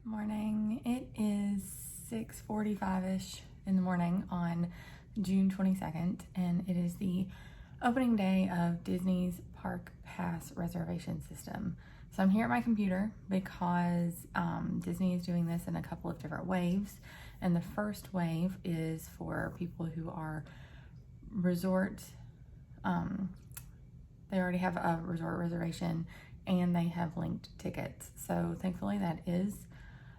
Morning. It is 6:45-ish in the morning on June 22nd, and it is the opening day of Disney's Park Pass reservation system. So I'm here at my computer because Disney is doing this in a couple of different waves, and the first wave is for people who are resort, they already have a resort reservation and they have linked tickets. So thankfully that is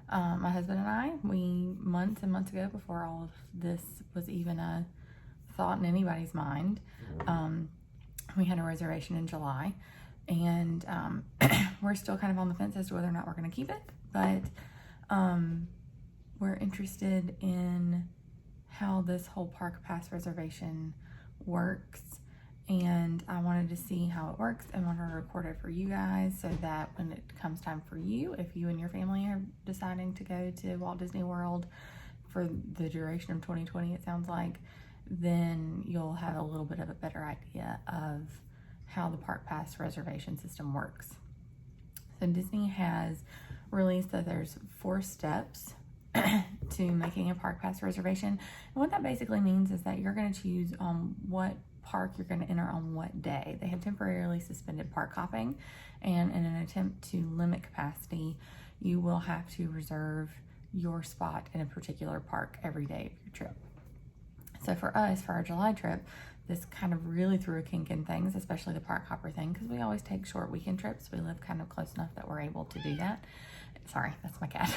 my husband and I, we months and months ago, before all of this was even a thought in anybody's mind, we had a reservation in July, and we're still kind of on the fence as to whether or not we're going to keep it, but we're interested in how this whole Park Pass reservation works, and I wanted to see how it works and wanted to record it for you guys so that when it comes time for you, if you and your family are deciding to go to Walt Disney World for the duration of 2020, it sounds like, then you'll have a little bit of a better idea of how the Park Pass reservation system works. So Disney has released that there's 4 steps to making a Park Pass reservation. And what that basically means is that you're going to choose what park you're going to enter on what day. They have temporarily suspended park hopping, and in an attempt to limit capacity, you will have to reserve your spot in a particular park every day of your trip. So for us, for our July trip, this kind of really threw a kink in things, especially the park hopper thing, because we always take short weekend trips. We live kind of close enough that we're able to do that. Sorry, that's my cat.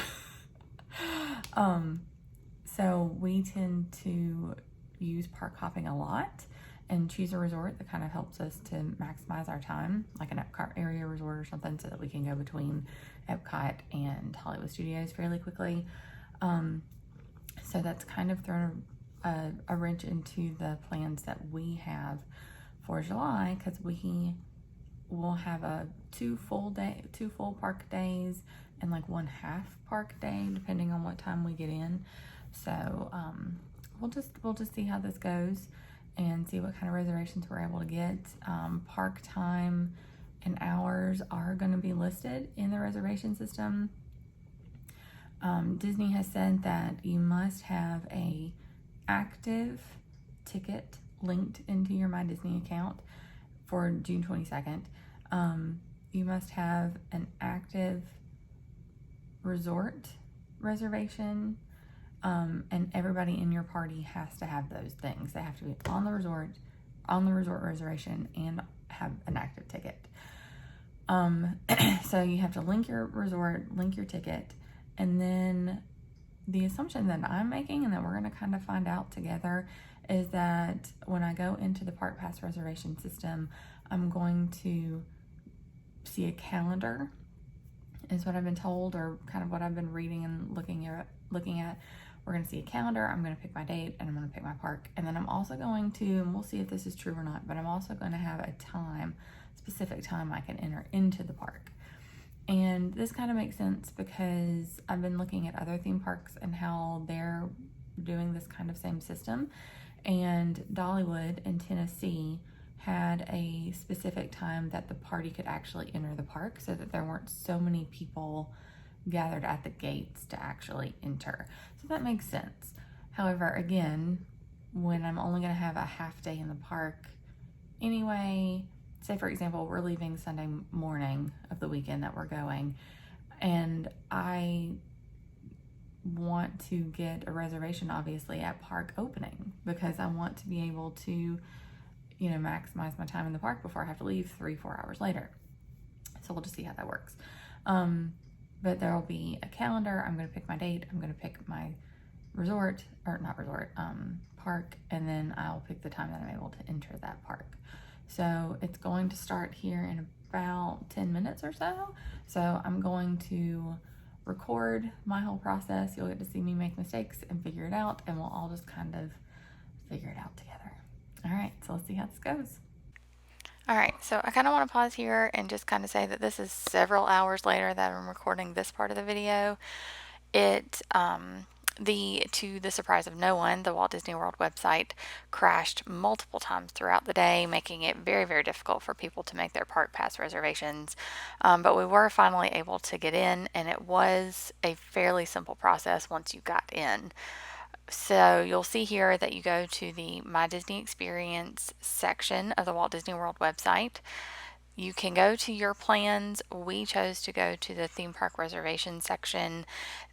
So we tend to use park hopping a lot and choose a resort that kind of helps us to maximize our time, like an Epcot area resort or something, so that we can go between Epcot and Hollywood Studios fairly quickly. So that's kind of thrown a wrench into the plans that we have for July, because we will have 2 full park days and like 1 half park day, depending on what time we get in. So we'll just see how this goes and see what kind of reservations we're able to get. Park time and hours are going to be listed in the reservation system. Disney has said that you must have a active ticket linked into your My Disney account for June 22nd. You must have an active resort reservation, and everybody in your party has to have those things. They have to be on the resort reservation, and have an active ticket. So you have to link your resort, link your ticket, and then the assumption that I'm making, and that we're going to kind of find out together, is that when I go into the Park Pass reservation system, I'm going to see a calendar, is what I've been told, or kind of what I've been reading and looking at. We're going to see a calendar, I'm going to pick my date, and I'm going to pick my park. And then I'm also going to, and we'll see if this is true or not, but I'm also going to have a specific time I can enter into the park. And this kind of makes sense because I've been looking at other theme parks and how they're doing this kind of same system. And Dollywood in Tennessee had a specific time that the party could actually enter the park, so that there weren't so many people gathered at the gates to actually enter. So that makes sense. However, again, when I'm only going to have a half day in the park anyway, say for example, we're leaving Sunday morning of the weekend that we're going, and I want to get a reservation obviously at park opening, because I want to be able to, maximize my time in the park before I have to leave 3-4 hours later. So we'll just see how that works. But there will be a calendar. I'm going to pick my date. I'm going to pick my park, and then I'll pick the time that I'm able to enter that park. So it's going to start here in about 10 minutes or so. So I'm going to record my whole process. You'll get to see me make mistakes and figure it out, and we'll all just kind of figure it out together. All right, so let's see how this goes. All right, so I kind of want to pause here and just kind of say that this is several hours later that I'm recording this part of the video. To the surprise of no one, the Walt Disney World website crashed multiple times throughout the day, making it very, very difficult for people to make their park pass reservations. But we were finally able to get in, and it was a fairly simple process once you got in. So you'll see here that you go to the My Disney Experience section of the Walt Disney World website. You can go to your plans. We chose to go to the theme park reservation section.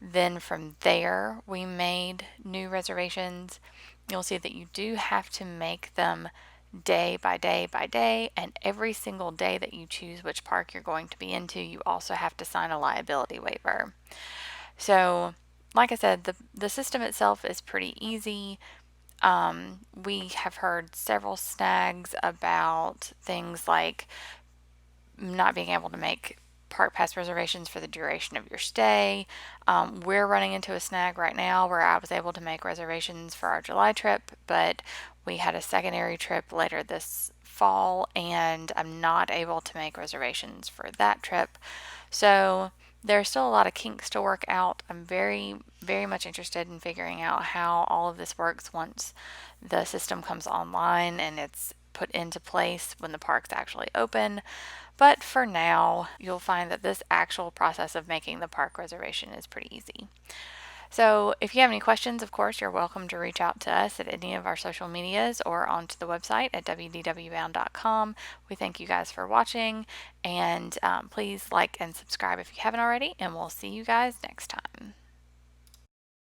Then from there, we made new reservations. You'll see that you do have to make them day by day by day, and every single day that you choose which park you're going to be into, you also have to sign a liability waiver. So, like I said, the system itself is pretty easy. We have heard several snags about things like not being able to make park pass reservations for the duration of your stay. We're running into a snag right now where I was able to make reservations for our July trip, but we had a secondary trip later this fall, and I'm not able to make reservations for that trip. So there's still a lot of kinks to work out. I'm very, very much interested in figuring out how all of this works once the system comes online and it's put into place when the parks actually open. But for now, you'll find that this actual process of making the park reservation is pretty easy. So, if you have any questions, of course, you're welcome to reach out to us at any of our social medias or onto the website at wdwbound.com. We thank you guys for watching, and please like and subscribe if you haven't already, and we'll see you guys next time.